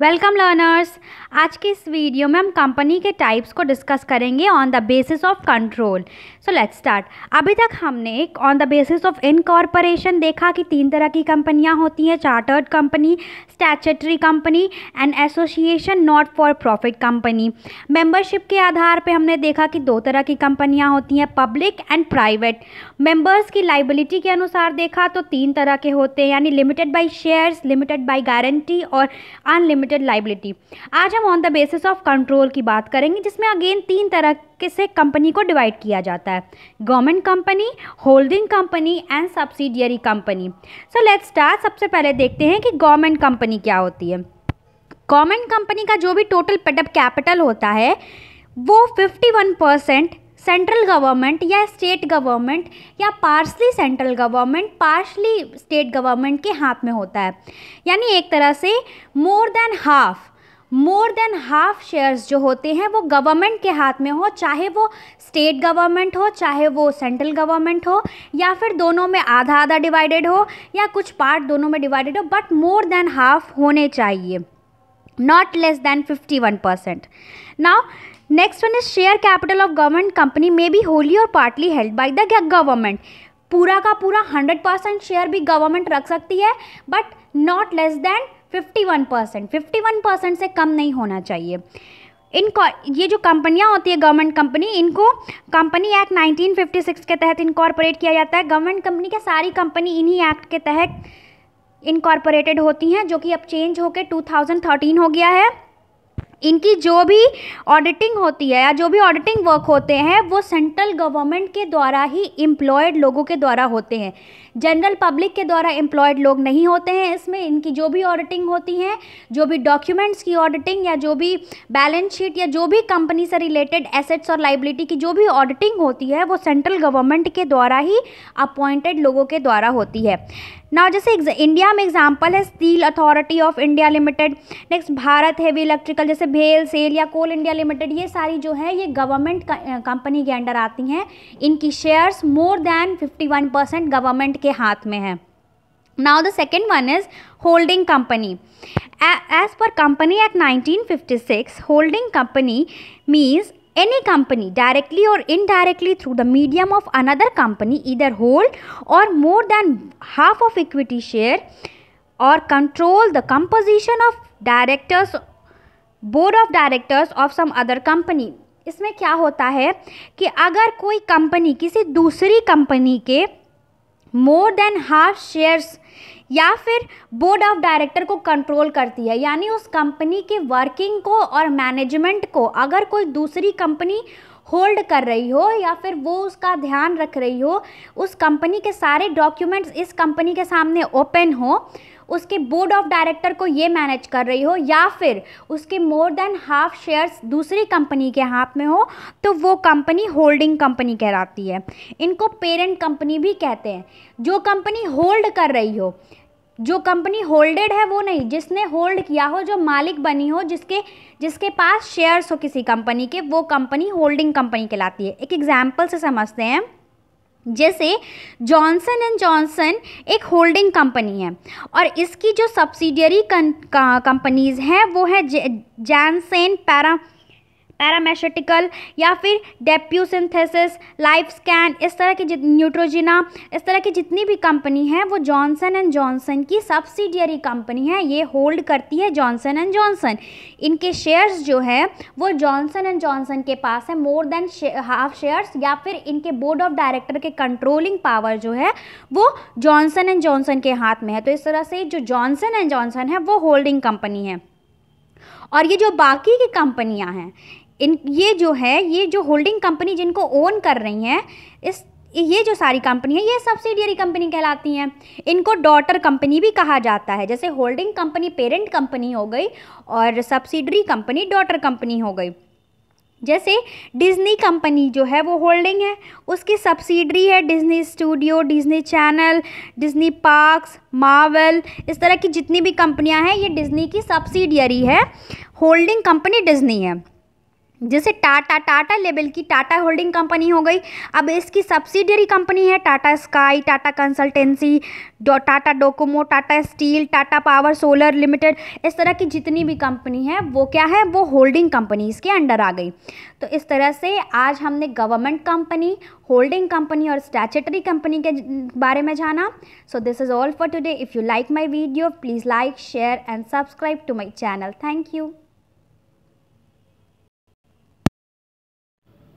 Welcome learners. आज के इस वीडियो में हम कंपनी के टाइप्स को डिस्कस करेंगे on the basis of control. So let's start. अभी तक हमने on the basis of incorporation देखा कि 3 तरह की कंपनियां होती हैं, chartered company, statutory company and association not for profit company. Membership के आधार पे हमने देखा कि 2 तरह की कंपनियां होती हैं, पब्लिक एंड प्राइवेट। मेंबर्स की लाइबिलिटी के अनुसार देखा तो 3 तरह के होते हैं, यानी limited by shares, limited by guarantee और अनलिमिटेड लाइबिलिटी। आज हम on the basis of control की बात करेंगे, जिसमें अगेन 3 तरह से कंपनी को डिवाइड किया जाता है, government company, holding company and subsidiary company. So let's start. सबसे पहले देखते हैं कि गवर्नमेंट कंपनी क्या होती है। गवर्नमेंट कंपनी का जो भी टोटल पेड अप कैपिटल होता है वो 51% सेंट्रल गवर्नमेंट या स्टेट गवर्नमेंट या partially central government partially state government के हाथ में होता है। यानी एक तरह से मोर देन हाफ शेयर्स जो होते हैं वो गवर्नमेंट के हाथ में हो, चाहे वो स्टेट गवर्नमेंट हो, चाहे वो सेंट्रल गवर्नमेंट हो, या फिर दोनों में आधा आधा डिवाइडेड हो या कुछ पार्ट दोनों में डिवाइडेड हो, बट मोर देन हाफ होने चाहिए, not less than 51%। Now next one is share capital of government company may be wholly or partly held by the government. पूरा का पूरा 100% शेयर भी गवर्नमेंट रख सकती है, बट नॉट लेस देन 51%। 51% से कम नहीं होना चाहिए। इनको ये जो कंपनियां होती है गवर्नमेंट कंपनी, इनको कंपनी एक्ट 1956 के तहत इनकॉर्पोरेट किया जाता है। गवर्नमेंट कंपनी के सारी कंपनी इन्हीं एक्ट के तहत इनकॉर्पोरेटेड होती हैं, जो कि अब चेंज होकर 2013 हो गया है। इनकी जो भी ऑडिटिंग होती है या जो भी ऑडिटिंग वर्क होते हैं वो सेंट्रल गवर्नमेंट के द्वारा ही एम्प्लॉयड लोगों के द्वारा होते हैं, जनरल पब्लिक के द्वारा एम्प्लॉयड लोग नहीं होते हैं। इसमें इनकी जो भी ऑडिटिंग होती है, जो भी डॉक्यूमेंट्स की ऑडिटिंग या जो भी बैलेंस शीट या जो भी कंपनी से रिलेटेड एसेट्स और लाइबिलिटी की जो भी ऑडिटिंग होती है वो सेंट्रल गवर्नमेंट के द्वारा ही अपॉइंटेड लोगों के द्वारा होती है। नाउ जैसे इंडिया में एग्जांपल है steel authority of India limited, next Bharat heavy electrical, जैसे भेल सेल या कोल इंडिया लिमिटेड, ये सारी जो है ये गवर्नमेंट कंपनी के अंडर आती हैं। इनकी शेयर्स मोर देन 51% गवर्नमेंट के हाथ में है। Now the second one is holding company. As पर company act 1956, holding company means any company directly or indirectly through the medium of another company either hold or more than half of equity share or control the composition of directors, board of directors of some other company। इसमें क्या होता है कि अगर कोई company किसी दूसरी company के मोर देन हाफ शेयर्स या फिर बोर्ड ऑफ डायरेक्टर को कंट्रोल करती है, यानी उस कंपनी के वर्किंग को और मैनेजमेंट को अगर कोई दूसरी कंपनी होल्ड कर रही हो या फिर वो उसका ध्यान रख रही हो, उस कंपनी के सारे डॉक्यूमेंट्स इस कंपनी के सामने ओपन हो, उसके बोर्ड ऑफ डायरेक्टर को ये मैनेज कर रही हो, या फिर उसके मोर देन हाफ शेयर्स दूसरी कंपनी के हाथ में हो, तो वो कंपनी होल्डिंग कंपनी कहलाती है। इनको पेरेंट कंपनी भी कहते हैं। जो कंपनी होल्ड कर रही हो, जो कंपनी होल्डेड है वो नहीं, जिसने होल्ड किया हो, जो मालिक बनी हो, जिसके पास शेयर्स हो किसी कंपनी के, वो कंपनी होल्डिंग कंपनी कहलाती है। एक एग्जाम्पल से समझते हैं। जैसे जॉनसन एंड जॉनसन एक होल्डिंग कंपनी है और इसकी जो सब्सिडियरी कंपनीज हैं वो है जैनसेन पैरामेस्यूटिकल या फिर डेप्यू सिंथेसिस, लाइफ स्कैन, इस तरह की न्यूट्रोजिना, इस तरह की जितनी भी कंपनी है वो जॉनसन एंड जॉनसन की सब्सिडियरी कंपनी है। ये होल्ड करती है जॉनसन एंड जॉनसन। इनके शेयर्स जो है वो जॉनसन एंड जॉनसन के पास है, मोर देन हाफ शेयर्स, या फिर इनके बोर्ड ऑफ डायरेक्टर के कंट्रोलिंग पावर जो है वो जॉनसन एंड जॉनसन के हाथ में है। तो इस तरह से जो जॉनसन एंड जॉनसन है वो होल्डिंग कंपनी है। और ये जो बाकी की कंपनियां हैं, ये जो होल्डिंग कंपनी जिनको ओन कर रही हैं, ये जो सारी कंपनी है ये सब्सिडियरी कंपनी कहलाती हैं। इनको डॉटर कंपनी भी कहा जाता है। जैसे होल्डिंग कंपनी पेरेंट कंपनी हो गई और सब्सिडियरी कंपनी डॉटर कंपनी हो गई। जैसे डिज्नी कंपनी जो है वो होल्डिंग है, उसकी सब्सिडियरी है Disney studio, Disney channel, Disney parks, Marvel, इस तरह की जितनी भी कंपनियां हैं ये डिज्नी की सब्सिडियरी है। होल्डिंग कंपनी डिज्नी है। जैसे टाटा लेवल की टाटा होल्डिंग कंपनी हो गई। अब इसकी सब्सिडियरी कंपनी है Tata sky, Tata consultancy, Tata Docomo, Tata steel, Tata power solar limited. इस तरह की जितनी भी कंपनी है वो क्या है, वो होल्डिंग कंपनी इसके अंडर आ गई। तो इस तरह से आज हमने गवर्नमेंट कंपनी, होल्डिंग कंपनी और स्टैट्यूटरी कंपनी के बारे में जाना। So this is all for today. If you like my video please like, share and subscribe to my channel. Thank you.